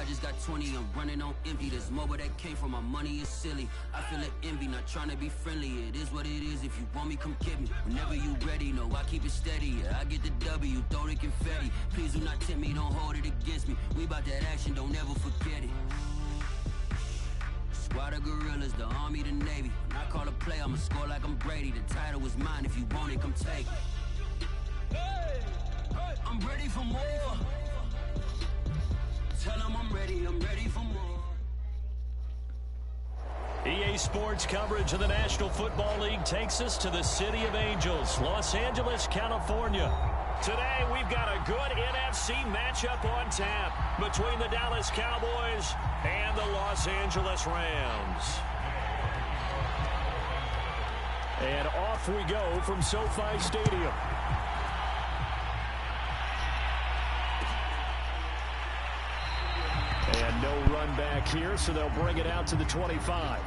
just got 20, I'm running on empty. This mobile that came from my money is silly. I feel it envy, not trying to be friendly. It is what it is, if you want me, come get me. Whenever you ready, no, I keep it steady. Yeah, I get the W, throw the confetti. Please do not tempt me, don't hold it against me. We about that action, don't ever forget it. Squad of gorillas, the army, the navy. When I call a play, I'ma score like I'm Brady. The title is mine, if you want it, come take it. I'm ready for more. Tell them I'm ready for more. EA Sports coverage of the National Football League takes us to the City of Angels, Los Angeles, California. Today, we've got a good NFC matchup on tap between the Dallas Cowboys and the Los Angeles Rams. And off we go from SoFi Stadium. And no run back here, so they'll bring it out to the 25.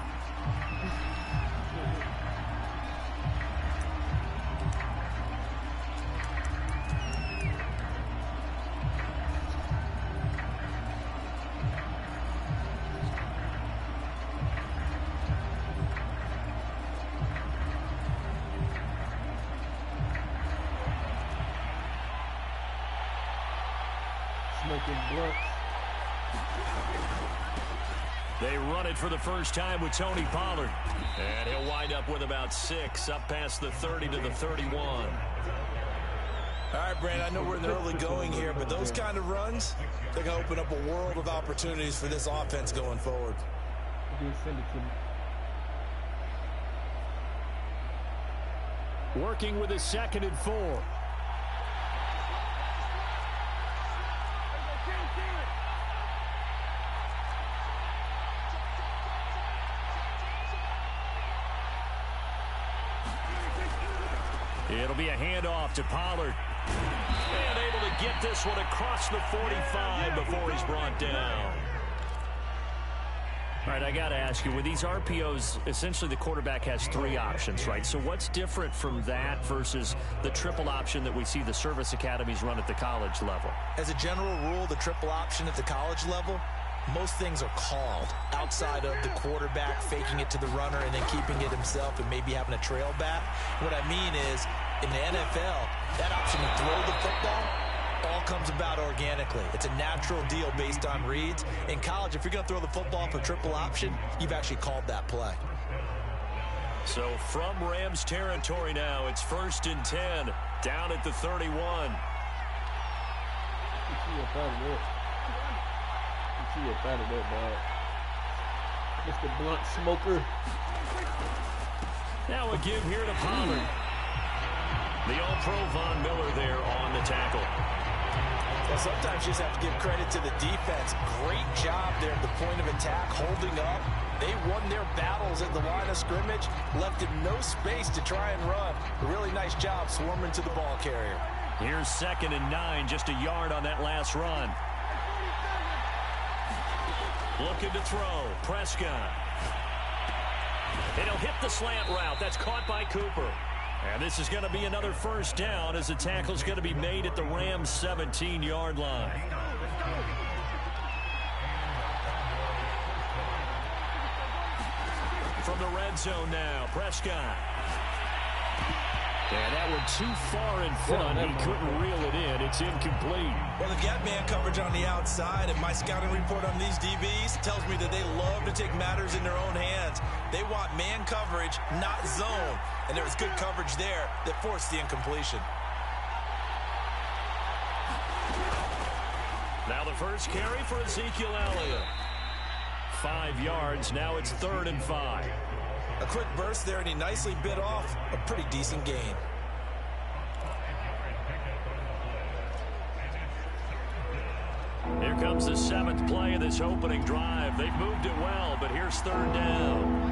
They run it for the first time with Tony Pollard. And he'll wind up with about 6, up past the 30 to the 31. All right, Brandon, I know we're in the early going here, but those kind of runs, they're going to open up a world of opportunities for this offense going forward. Working with a 2nd and 4. It'll be a handoff to Pollard. And able to get this one across the 45 before he's brought down. All right, I got to ask you, with these RPOs, essentially the quarterback has 3 options, right? So what's different from that versus the triple option that we see the service academies run at the college level? As a general rule, the triple option at the college level, most things are called outside of the quarterback faking it to the runner and then keeping it himself and maybe having a trail back. What I mean is, in the NFL, that option to throw the football all comes about organically. It's a natural deal based on reads. In college, if you're going to throw the football for triple option, you've actually called that play. So from Rams territory now, it's 1st and 10, down at the 31. Mr. Blunt Smoker. Now a give here to Pollard. The All-Pro Von Miller there on the tackle. Well, sometimes you just have to give credit to the defense. Great job there at the point of attack, holding up. They won their battles at the line of scrimmage, left him no space to try and run. A really nice job swarming to the ball carrier. Here's 2nd and 9, just a yard on that last run. Looking to throw, Prescott. And he'll hit the slant route. That's caught by Cooper. And this is going to be another 1st down as the tackle's going to be made at the Rams' 17-yard line. From the red zone now, Prescott. And that one too far in front. He couldn't reel it in. It's incomplete. Well, they've got man coverage on the outside, and my scouting report on these DBs tells me that they love to take matters in their own hands. They want man coverage, not zone. And there was good coverage there that forced the incompletion. Now the first carry for Ezekiel Elliott. 5 yards. Now it's 3rd and 5. A quick burst there, and he nicely bit off a pretty decent gain. Here comes the 7th play of this opening drive. They've moved it well, but here's 3rd down.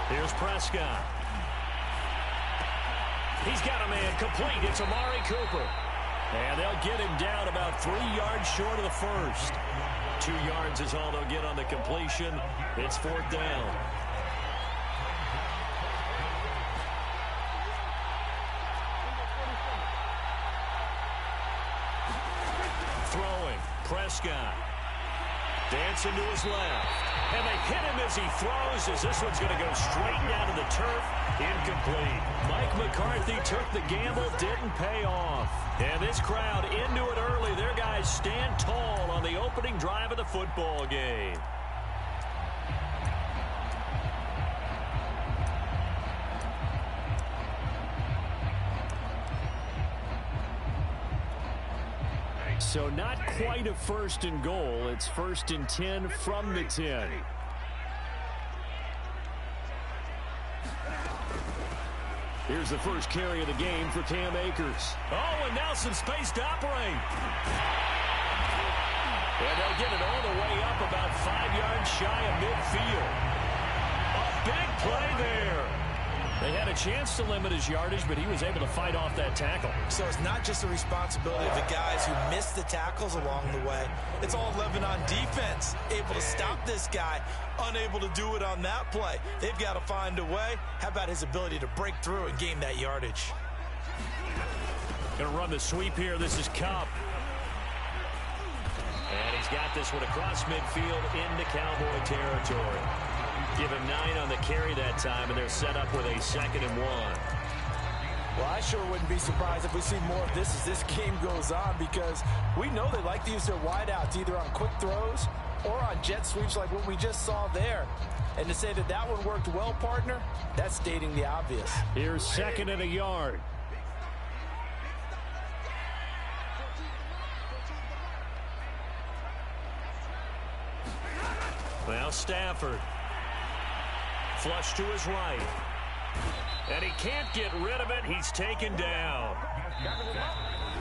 Here's Prescott. He's got a man complete. It's Amari Cooper. And they'll get him down about 3 yards short of the first. 2 yards is all they'll get on the completion. It's 4th down. Prescott. Dancing to his left. And they hit him as he throws, as this one's going to go straight down to the turf. Incomplete. Mike McCarthy took the gamble, didn't pay off. And this crowd into it early. Their guys stand tall on the opening drive of the football game. So not quite a first and goal. It's 1st and 10 from the 10. Here's the first carry of the game for Cam Akers. Oh, and now some space to operate. And they'll get it all the way up about 5 yards shy of midfield. A big play there. They had a chance to limit his yardage, but he was able to fight off that tackle. So it's not just the responsibility of the guys who missed the tackles along the way. It's all 11 on defense, able to stop this guy, unable to do it on that play. They've got to find a way. How about his ability to break through and gain that yardage? Going to run the sweep here. This is Kupp. And he's got this one across midfield into Cowboy territory. Give him 9 on the carry that time, and they're set up with a 2nd and 1. Well, I sure wouldn't be surprised if we see more of this as this game goes on, because we know they like to use their wideouts either on quick throws or on jet sweeps like what we just saw there. And to say that that one worked well, partner, that's stating the obvious. Here's 2nd and a yard. Now Stafford. Flush to his right. And he can't get rid of it. He's taken down.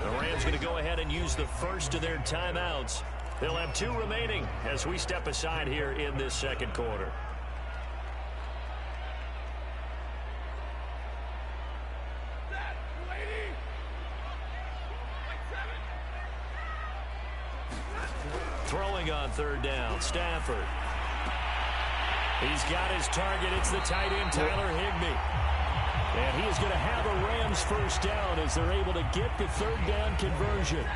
The Rams going to go ahead and use the first of their timeouts. They'll have 2 remaining as we step aside here in this second quarter. Throwing on 3rd down, Stafford. He's got his target. It's the tight end, Tyler Higbee. And he is going to have a Rams first down as they're able to get the 3rd down conversion.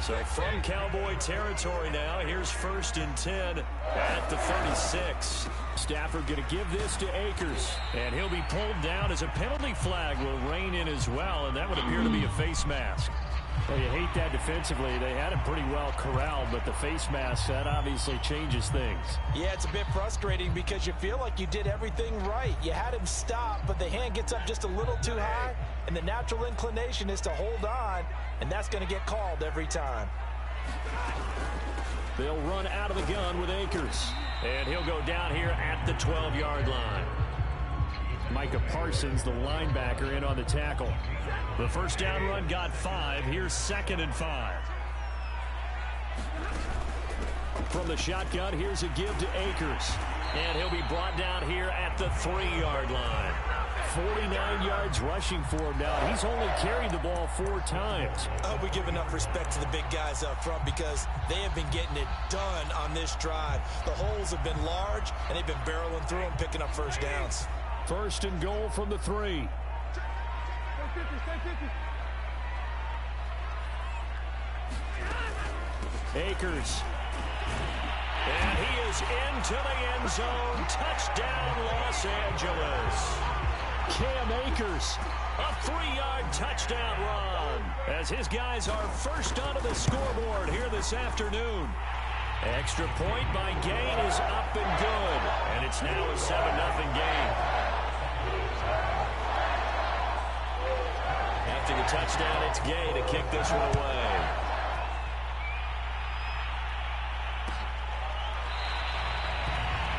So from Cowboy territory now, here's 1st and 10 at the 36. Stafford going to give this to Akers. And he'll be pulled down as a penalty flag will rein in as well. And that would appear to be a face mask. Well, you hate that defensively. They had him pretty well corralled, but the face mask, that obviously changes things. Yeah, it's a bit frustrating because you feel like you did everything right. You had him stop, but the hand gets up just a little too high, and the natural inclination is to hold on, and that's going to get called every time. They'll run out of the gun with Akers, and he'll go down here at the 12-yard line. Micah Parsons, the linebacker, in on the tackle. The first down run got 5. Here's 2nd and 5. From the shotgun, here's a give to Akers. And he'll be brought down here at the 3-yard line. 49 yards rushing for him now. He's only carried the ball 4 times. I hope we give enough respect to the big guys up front because they have been getting it done on this drive. The holes have been large, and they've been barreling through them, picking up first downs. 1st and goal from the 3. Akers. And he is into the end zone. Touchdown, Los Angeles. Cam Akers, a 3-yard touchdown run as his guys are first onto the scoreboard here this afternoon. Extra point by Gain is up and good. And it's now a 7-0 game. After the touchdown, it's Gay to kick this one away.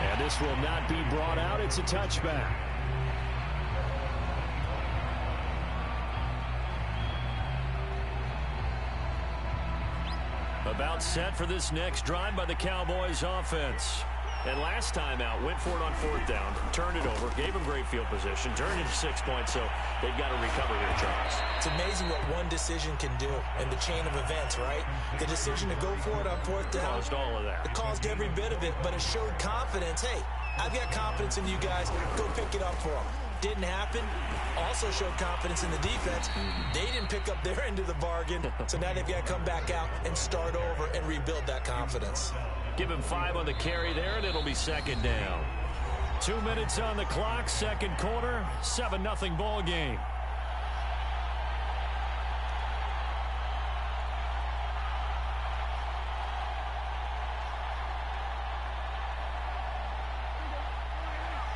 And this will not be brought out. It's a touchback. About set for this next drive by the Cowboys offense. And last time out, went for it on 4th down, turned it over, gave them great field position, turned into 6 points, so they've got to recover here, Charles. It's amazing what one decision can do in the chain of events, right? The decision to go for it on 4th down. Caused all of that. It caused every bit of it, but it showed confidence. Hey, I've got confidence in you guys. Go pick it up for them. Didn't happen. Also showed confidence in the defense. They didn't pick up their end of the bargain, so now they've got to come back out and start over and rebuild that confidence. Give him 5 on the carry there, and it'll be second down. 2 minutes on the clock, second quarter, 7-0 ball game.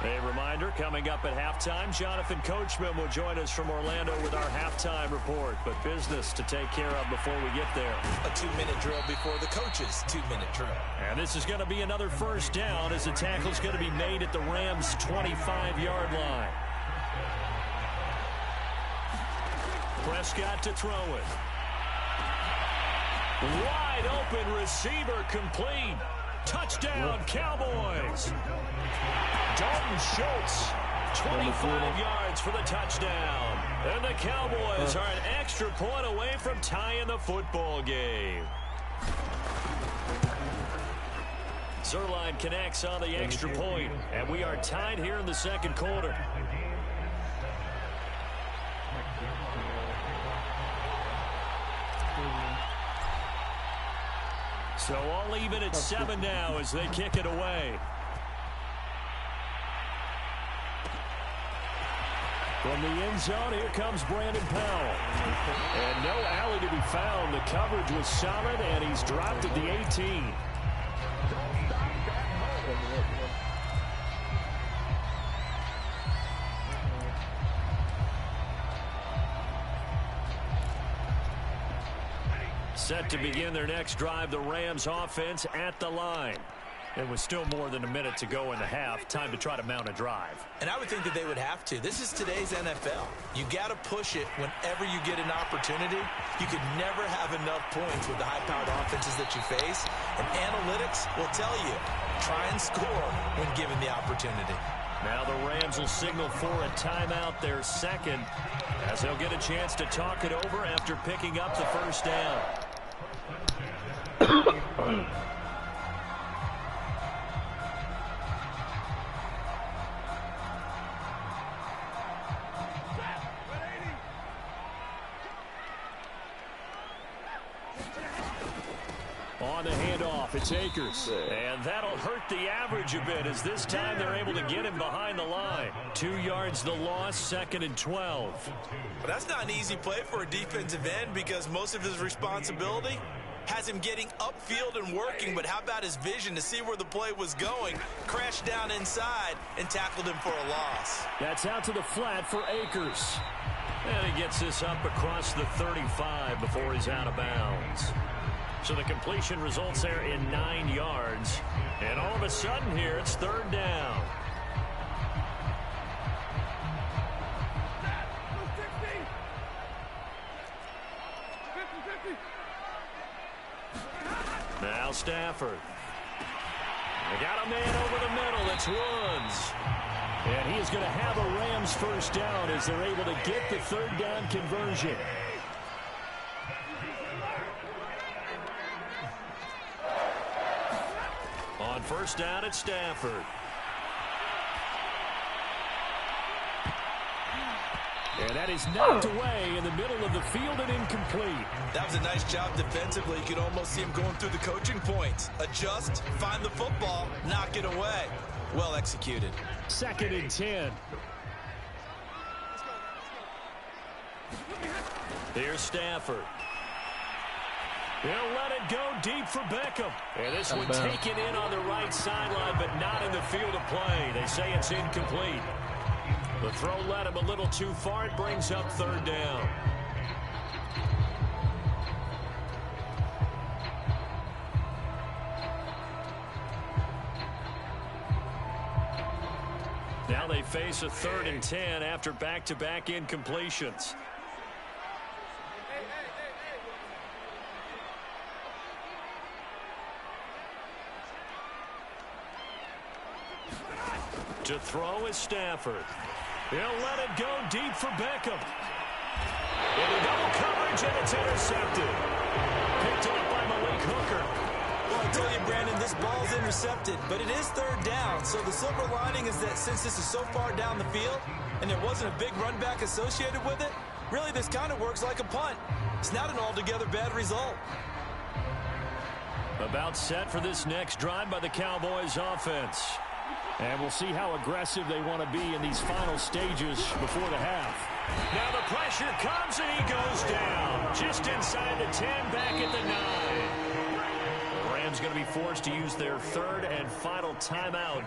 A reminder, coming up at halftime, Jonathan Coachman will join us from Orlando with our halftime report. But business to take care of before we get there. A 2-minute drill before the coach's 2-minute drill. And this is going to be another first down as the tackle's going to be made at the Rams' 25-yard line. Prescott to throw it. Wide open receiver complete. Touchdown, Cowboys. Dalton Schultz, 25 yards for the touchdown. And the Cowboys are an extra point away from tying the football game. Zuerlein connects on the extra point, and we are tied here in the second quarter. So all even at 7 now as they kick it away. From the end zone, here comes Brandon Powell. And no alley to be found. The coverage was solid, and he's dropped at the 18. Set to begin their next drive, the Rams offense at the line. It was still more than a minute to go in the half. Time to try to mount a drive. And I would think that they would have to. This is today's NFL. You got to push it whenever you get an opportunity. You could never have enough points with the high-powered offenses that you face. And analytics will tell you, try and score when given the opportunity. Now the Rams will signal for a timeout, their second, as they'll get a chance to talk it over after picking up the first down. On the handoff, it's Akers. And that'll hurt the average a bit as this time they're able to get him behind the line. 2 yards the loss, 2nd and 12. But that's not an easy play for a defensive end because most of his responsibility has him getting upfield and working, but how about his vision to see where the play was going, crashed down inside, and tackled him for a loss. That's out to the flat for Akers. And he gets this up across the 35 before he's out of bounds. So the completion results there in 9 yards. And all of a sudden here, it's 3rd down. Now Stafford. They got a man over the middle. That's Woods. And he is going to have a Rams first down as they're able to get the 3rd down conversion. On first down, it's Stafford. And that is knocked away in the middle of the field and incomplete. That was a nice job defensively. You could almost see him going through the coaching points. Adjust, find the football, knock it away. Well executed. 2nd and 10. Here's Stafford. They'll let it go deep for Beckham. And this one taken in on the right sideline, but not in the field of play. They say it's incomplete. The throw led him a little too far. It brings up 3rd down. Now they face a 3rd and 10 after back-to-back incompletions. To throw is Stafford. He'll let it go deep for Beckham. In the double coverage, and it's intercepted. Picked up by Malik Hooker. Well, I tell you, Brandon, this ball's intercepted, but it is 3rd down. So the silver lining is that since this is so far down the field, and there wasn't a big run back associated with it, really this kind of works like a punt. It's not an altogether bad result. About set for this next drive by the Cowboys offense. And we'll see how aggressive they want to be in these final stages before the half. Now the pressure comes and he goes down. Just inside the 10, back at the 9. The Rams going to be forced to use their third and final timeout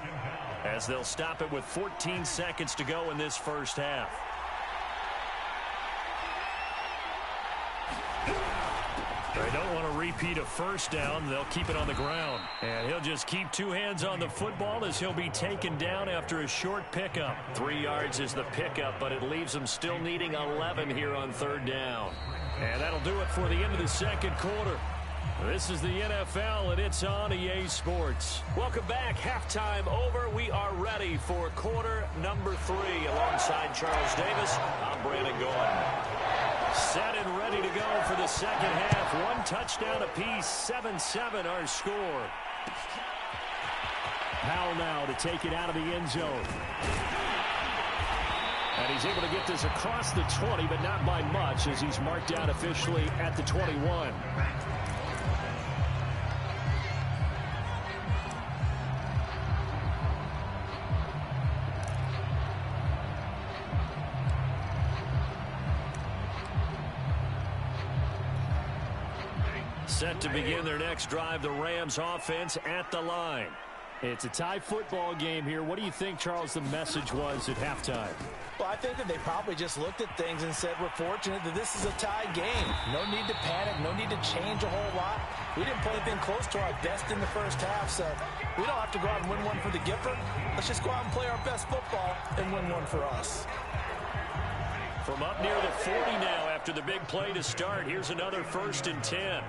as they'll stop it with 14 seconds to go in this first half. They don't want to repeat a first down. They'll keep it on the ground. And he'll just keep two hands on the football as he'll be taken down after a short pickup. 3 yards is the pickup, but it leaves them still needing 11 here on third down. And that'll do it for the end of the second quarter. This is the NFL, and it's on EA Sports. Welcome back. Halftime over. We are ready for quarter number 3. Alongside Charles Davis, I'm Brandon Gaudin. Set and ready to go for the second half. 1 touchdown apiece, 7-7 our score. Powell now to take it out of the end zone. And he's able to get this across the 20, but not by much as he's marked out officially at the 21. Set to begin their next drive, the Rams offense at the line. It's a tie football game here. What do you think, Charles, the message was at halftime? Well, I think that they probably just looked at things and said, we're fortunate that this is a tie game. No need to panic, no need to change a whole lot. We didn't play anything close to our best in the first half, so we don't have to go out and win one for the Gipper. Let's just go out and play our best football and win one for us. From up near the 40 now after the big play to start, here's another 1st and 10.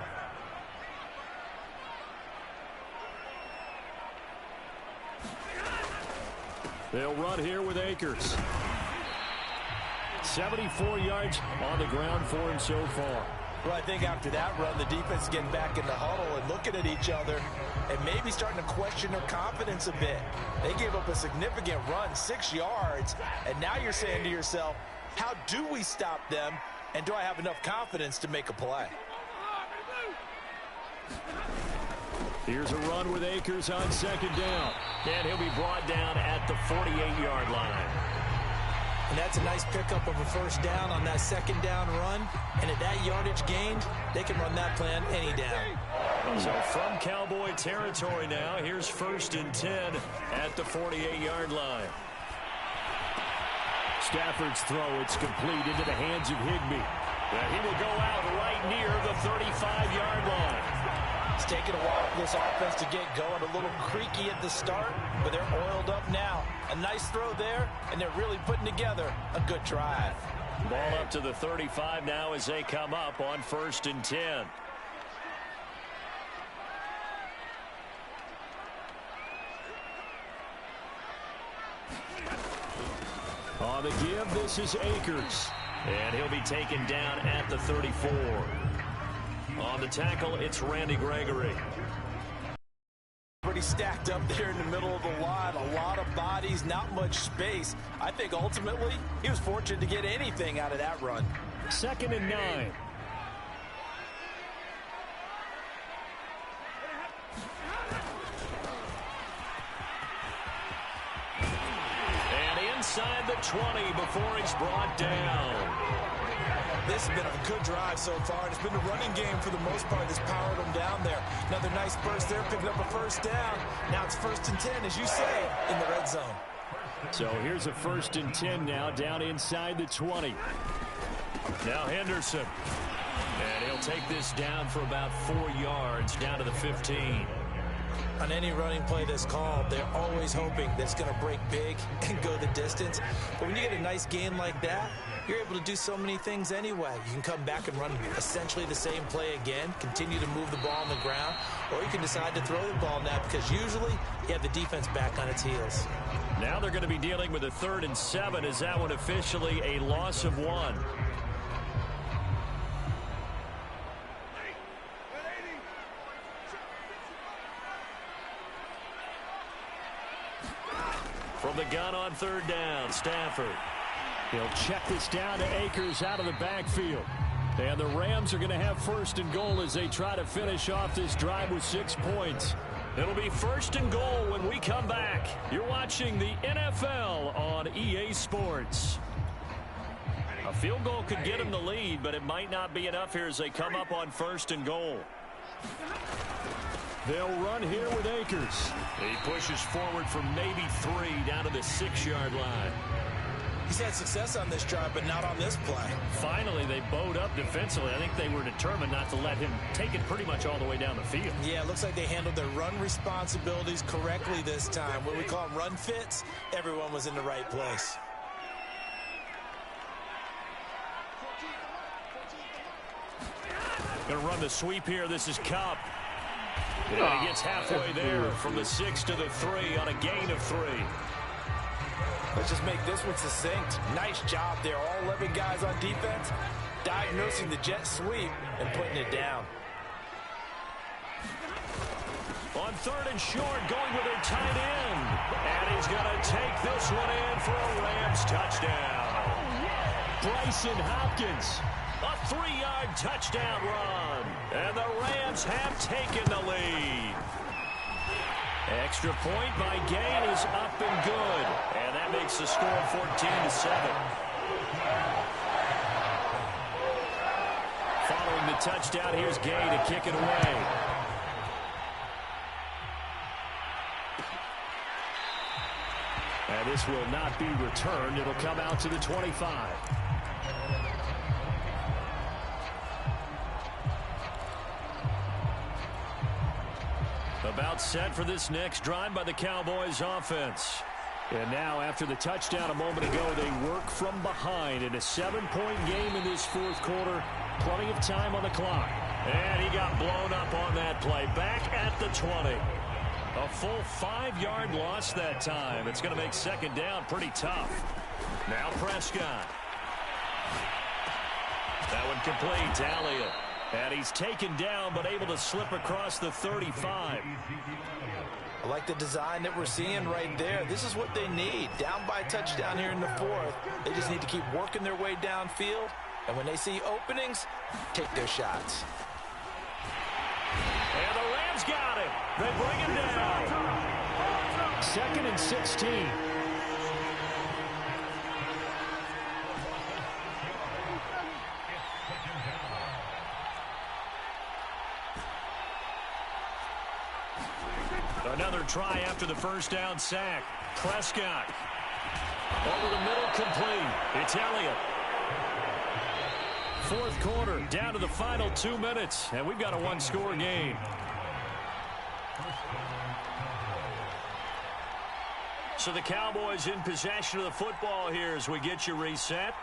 They'll run here with Akers. 74 yards on the ground for him so far. Well, I think after that run, the defense is getting back in the huddle and looking at each other and maybe starting to question their confidence a bit. They gave up a significant run, 6 yards, and now you're saying to yourself, how do we stop them, and do I have enough confidence to make a play? Here's a run with Akers on second down. And he'll be brought down at the 48-yard line. And that's a nice pickup of a first down on that second down run. And at that yardage gained, they can run that plan any down. So from Cowboy territory now, here's 1st and 10 at the 48-yard line. Stafford's throw, it's complete into the hands of Higbee. And he will go out right near the 35-yard line. It's taken a while for this offense to get going. A little creaky at the start, but they're oiled up now. A nice throw there, and they're really putting together a good drive. Ball up to the 35 now as they come up on 1st and 10. On the give, this is Akers. And he'll be taken down at the 34. On the tackle, it's Randy Gregory. Pretty stacked up there in the middle of the line. A lot of bodies, not much space. I think ultimately he was fortunate to get anything out of that run. 2nd and 9. And inside the 20 before he's brought down. This has been a good drive so far, and it's been a running game for the most part that's powered them down there. Another nice burst there, picking up a first down. Now it's 1st and 10, as you say, in the red zone. So here's a 1st and 10 now, down inside the 20. Now Henderson. And he'll take this down for about 4 yards, down to the 15. On any running play that's called, they're always hoping that it's going to break big and go the distance. But when you get a nice gain like that, you're able to do so many things anyway. You can come back and run essentially the same play again, continue to move the ball on the ground, or you can decide to throw the ball now because usually you have the defense back on its heels. Now they're going to be dealing with a 3rd and 7. Is that one officially a loss of 1? From the gun on 3rd down, Stafford. He'll check this down to Akers out of the backfield. And the Rams are going to have first and goal as they try to finish off this drive with 6 points. It'll be first and goal when we come back. You're watching the NFL on EA Sports. A field goal could get them the lead, but it might not be enough here as they come up on first and goal. They'll run here with Akers. He pushes forward for maybe 3 down to the 6-yard line. He's had success on this drive, but not on this play. Finally, they bowed up defensively. I think they were determined not to let him take it pretty much all the way down the field. Yeah, it looks like they handled their run responsibilities correctly this time. What we call them run fits, everyone was in the right place. Going to run the sweep here. This is Kupp. And he gets halfway there from the 6 to the 3 on a gain of 3. Let's just make this one succinct. Nice job there. All 11 guys on defense diagnosing the jet sweep and putting it down. On 3rd and short, going with their tight end. And he's going to take this one in for a Rams touchdown. Bryson Hopkins, a 3-yard touchdown run. And the Rams have taken the lead. Extra point by Gain is up and good. And that makes the score 14-7. Following the touchdown, here's Gain to kick it away. And this will not be returned. It'll come out to the 25. About set for this next drive by the Cowboys offense. And now after the touchdown a moment ago, they work from behind in a 7-point game in this 4th quarter. Plenty of time on the clock. And he got blown up on that play. Back at the 20. A full 5-yard loss that time. It's going to make 2nd down pretty tough. Now Prescott. That one complete to Elliott. And he's taken down, but able to slip across the 35. I like the design that we're seeing right there. This is what they need. Down by a touchdown here in the 4th. They just need to keep working their way downfield. And when they see openings, take their shots. And the Rams got it. They bring him down. 2nd and 16. Another try after the first down sack. Prescott. Over the middle, complete. It's Elliott. 4th quarter, down to the final 2 minutes, and we've got a 1-score game. So the Cowboys in possession of the football here as we get you reset.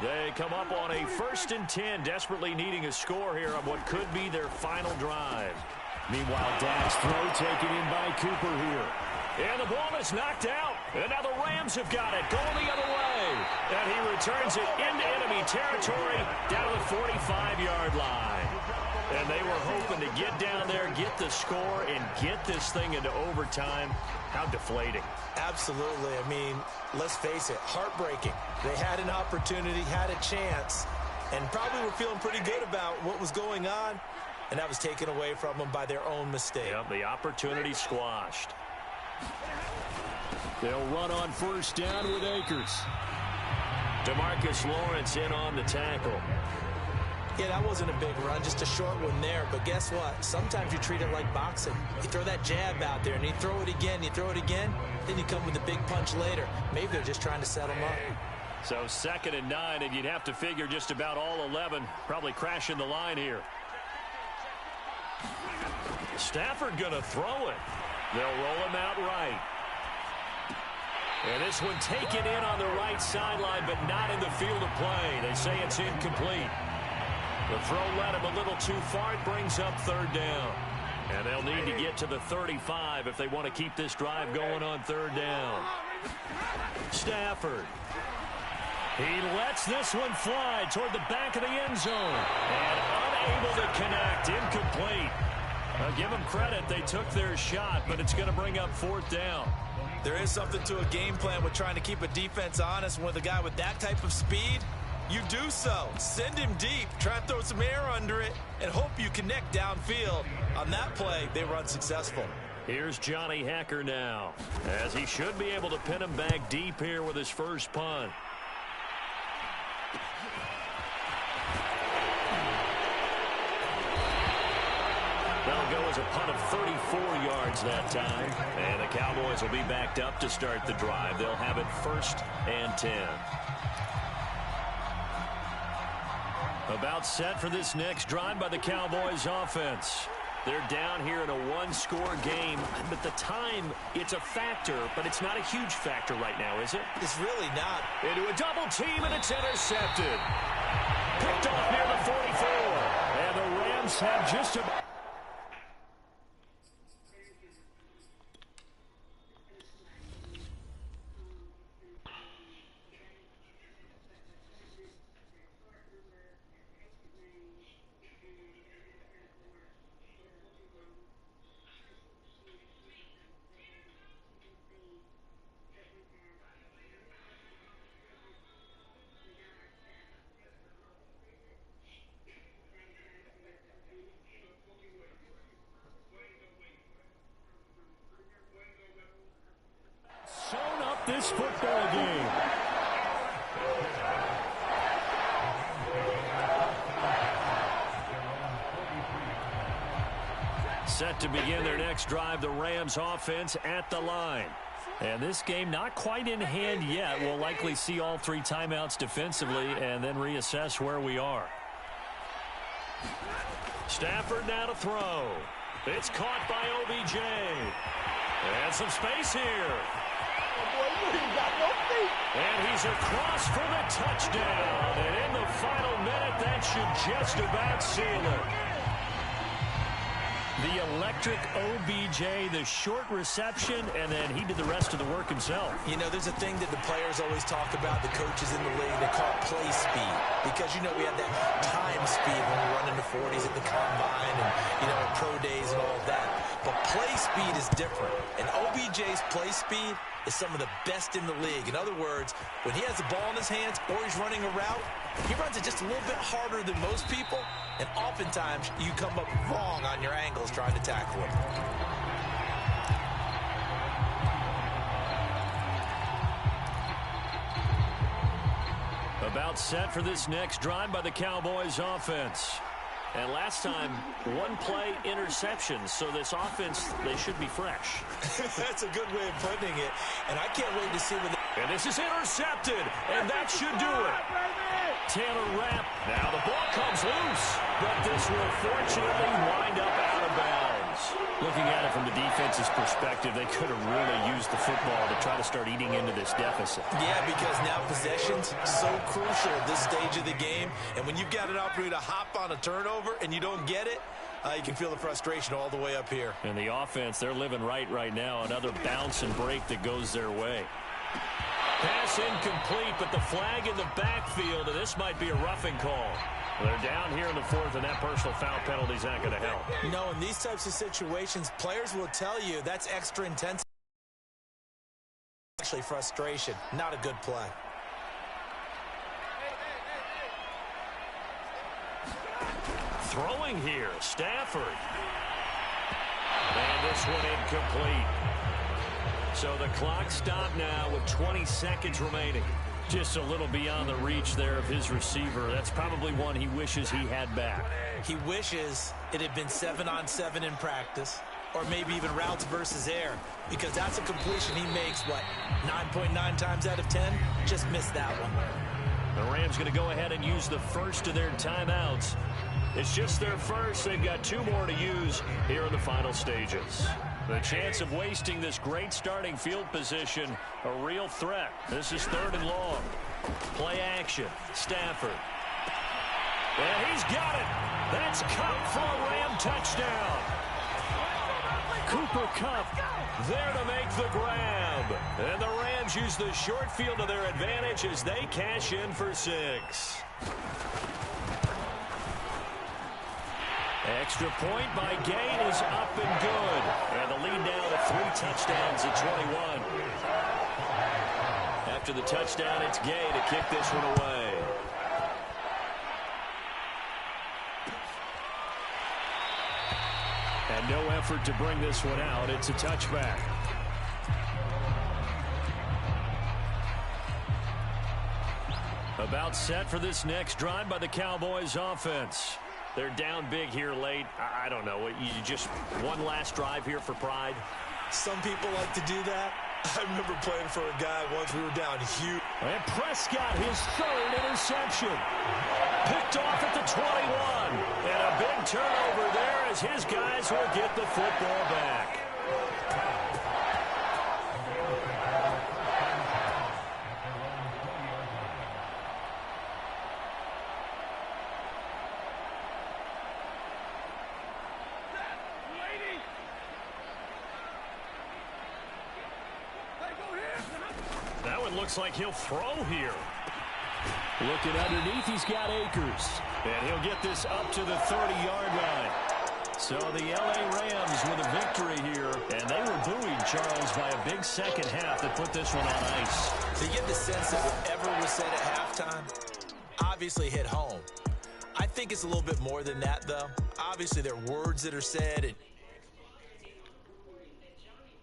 They come up on a 1st and 10, desperately needing a score here on what could be their final drive. Meanwhile, Dak's throw taken in by Cooper here. And the ball is knocked out. And now the Rams have got it, going the other way. And he returns it into enemy territory down to the 45-yard line. And they were hoping to get down there, get the score, and get this thing into overtime. How deflating. Absolutely. I mean, let's face it, heartbreaking. They had an opportunity, had a chance, and probably were feeling pretty good about what was going on. And that was taken away from them by their own mistake. Yep, the opportunity squashed. They'll run on 1st down with Akers. DeMarcus Lawrence in on the tackle. Yeah, that wasn't a big run, just a short one there. But guess what? Sometimes you treat it like boxing. You throw that jab out there, and you throw it again, then you come with a big punch later. Maybe they're just trying to set them up. So 2nd and 9, and you'd have to figure just about all 11 probably crashing the line here. Stafford going to throw it. They'll roll him out right. And this one taken in on the right sideline, but not in the field of play. They say it's incomplete. The throw led him a little too far. It brings up 3rd down. And they'll need to get to the 35 if they want to keep this drive going on 3rd down. Stafford. He lets this one fly toward the back of the end zone. And unable to connect. Incomplete. Give them credit. They took their shot, but it's going to bring up 4th down. There is something to a game plan with trying to keep a defense honest. With a guy with that type of speed, you do so. Send him deep, try and throw some air under it, and hope you connect downfield. On that play, they were unsuccessful. Here's Johnny Hekker now, as he should be able to pin him back deep here with his first punt. That'll go as a punt of 34 yards that time. And the Cowboys will be backed up to start the drive. They'll have it 1st and 10. About set for this next drive by the Cowboys offense. They're down here in a one-score game, but the time, it's a factor, but it's not a huge factor right now, is it? It's really not. Into a double team, and it's intercepted. Picked off near the 44. And the Rams have just about... this football game. Set to begin their next drive, the Rams offense at the line. And this game not quite in hand yet. We'll likely see all 3 timeouts defensively and then reassess where we are. Stafford now to throw. It's caught by OBJ. And some space here. And he's across for the touchdown. And in the final minute, that should just about seal it. The electric OBJ, the short reception, and then he did the rest of the work himself. You know, there's a thing that the players always talk about, the coaches in the league, they call it play speed. Because, you know, we have that time speed when we run into 40s at the combine and, you know, pro days and all of that. But play speed is different. And OBJ's play speed is some of the best in the league. In other words, when he has the ball in his hands or he's running a route, he runs it just a little bit harder than most people. And oftentimes, you come up wrong on your angles trying to tackle him. About set for this next drive by the Cowboys offense. And last time, 1 play interception. So this offense, they should be fresh. That's a good way of putting it. And I can't wait to see what... And this is intercepted. And that should do it. Taylor Rapp. Now the ball comes loose. But this will fortunately wind up out of bounds. Looking at it from the defense's perspective, they could have really used the football to try to start eating into this deficit. Yeah, because now possession's so crucial at this stage of the game. And when you've got an opportunity to hop on a turnover and you don't get it, you can feel the frustration all the way up here. And the offense, they're living right now. Another bounce and break that goes their way. Pass incomplete, but the flag in the backfield, and this might be a roughing call. They're down here in the 4th, and that personal foul penalty is not going to help. No, in these types of situations, players will tell you that's extra intensity. Actually, frustration. Not a good play. Throwing here, Stafford. And this one incomplete. So the clock stopped now with 20 seconds remaining. Just a little beyond the reach there of his receiver. That's probably one he wishes he had back. He wishes it had been 7-on-7 in practice, or maybe even routes versus air, because that's a completion he makes, 9.9 times out of 10? Just missed that one. The Rams going to go ahead and use the first of their timeouts. It's just their first. They've got 2 more to use here in the final stages. The chance of wasting this great starting field position, a real threat. This is 3rd and long. Play action. Stafford. And he's got it. That's Kupp for a Ram touchdown. Cooper Kupp there to make the grab. And the Rams use the short field to their advantage as they cash in for 6. Extra point by Gay is up and good. And the lead now to 3 touchdowns at 21. After the touchdown, it's Gay to kick this one away. And no effort to bring this one out. It's a touchback. About set for this next drive by the Cowboys offense. They're down big here late. I don't know. You just one last drive here for pride? Some people like to do that. I remember playing for a guy once we were down huge. And Prescott, his 3rd interception. Picked off at the 21. And a big turnover there as his guys will get the football back. Looks like he'll throw here. Looking underneath, he's got Akers. And he'll get this up to the 30-yard line. So the L.A. Rams with a victory here. And they were buoyed, Charles, by a big second half that put this one on ice. So you get the sense that whatever was said at halftime obviously hit home. I think it's a little bit more than that, though. Obviously, there are words that are said, and